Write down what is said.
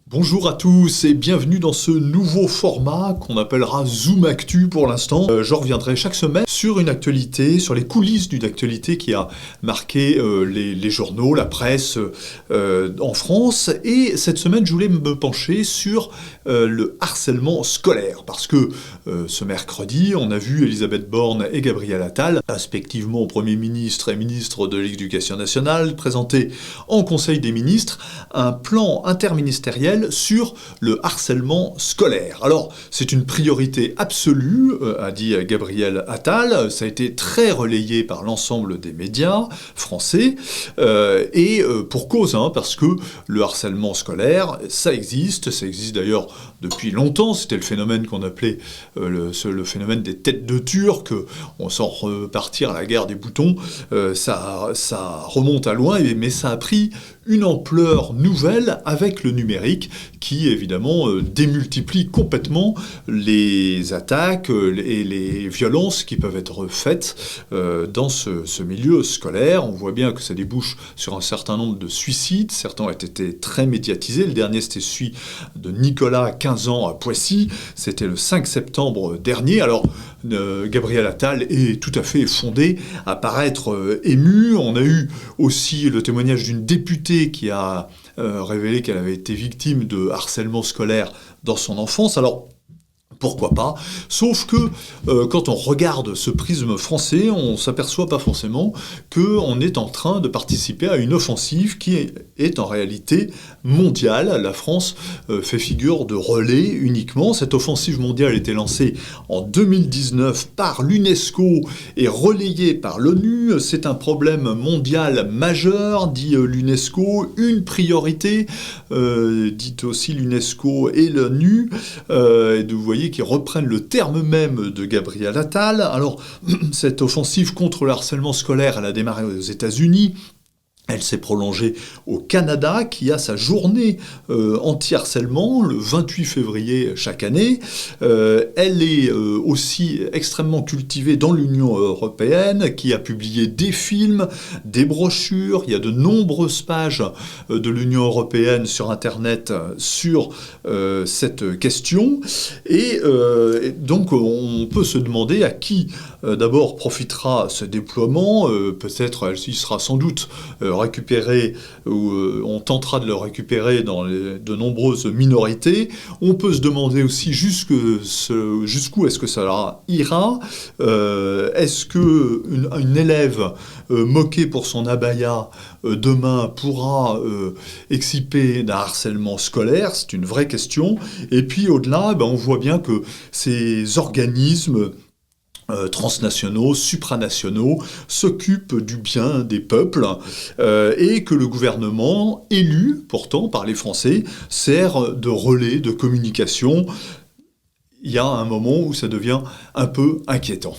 Bonjour à tous et bienvenue dans ce nouveau format qu'on appellera Zoom Actu pour l'instant. Je reviendrai chaque semaine sur une actualité, sur les coulisses d'une actualité qui a marqué les journaux, la presse en France. Et cette semaine, je voulais me pencher sur le harcèlement scolaire. Parce que ce mercredi, on a vu Elisabeth Borne et Gabriel Attal, respectivement Premier ministre et ministre de l'Éducation nationale, présenter en Conseil des ministres un plan interministériel sur le harcèlement scolaire. Alors, c'est une priorité absolue, a dit Gabriel Attal, ça a été très relayé par l'ensemble des médias français, et pour cause, parce que le harcèlement scolaire, ça existe d'ailleurs depuis longtemps, c'était le phénomène qu'on appelait le phénomène des têtes de Turc, on s'en repartir à la guerre des boutons, ça remonte à loin, mais ça a pris une ampleur nouvelle avec le numérique qui, évidemment, démultiplie complètement les attaques et les violences qui peuvent être faites dans ce milieu scolaire. On voit bien que ça débouche sur un certain nombre de suicides. Certains ont été très médiatisés. Le dernier, c'était celui de Nicolas, 15 ans, à Poissy. C'était le 5 septembre dernier. Alors, Gabriel Attal est tout à fait fondé à paraître ému. On a eu aussi le témoignage d'une députée qui a révélé qu'elle avait été victime de harcèlement scolaire dans son enfance. Alors, pourquoi pas? Sauf que quand on regarde ce prisme français, on s'aperçoit pas forcément qu'on est en train de participer à une offensive qui est en réalité mondiale. La France fait figure de relais uniquement. Cette offensive mondiale a été lancée en 2019 par l'UNESCO et relayée par l'ONU. C'est un problème mondial majeur, dit l'UNESCO, une priorité, dit aussi l'UNESCO et l'ONU. Vous voyez qui reprennent le terme même de Gabriel Attal. Alors, cette offensive contre le harcèlement scolaire, elle a démarré aux États-Unis. Elle s'est prolongée au Canada, qui a sa journée anti-harcèlement, le 28 février chaque année. Elle est aussi extrêmement cultivée dans l'Union européenne, qui a publié des films, des brochures. Il y a de nombreuses pages de l'Union européenne sur Internet sur cette question. Et donc, on peut se demander à qui, d'abord, profitera ce déploiement. Peut-être, il sera sans doute récupéré, ou on tentera de le récupérer dans de nombreuses minorités. On peut se demander aussi jusqu'où est-ce que ça ira. Est-ce qu'une élève moquée pour son abaya demain pourra exciper d'un harcèlement scolaire? C'est une vraie question. Et puis au-delà, on voit bien que ces organismes transnationaux, supranationaux, s'occupent du bien des peuples et que le gouvernement, élu pourtant par les Français, sert de relais de communication. Il y a un moment où ça devient un peu inquiétant.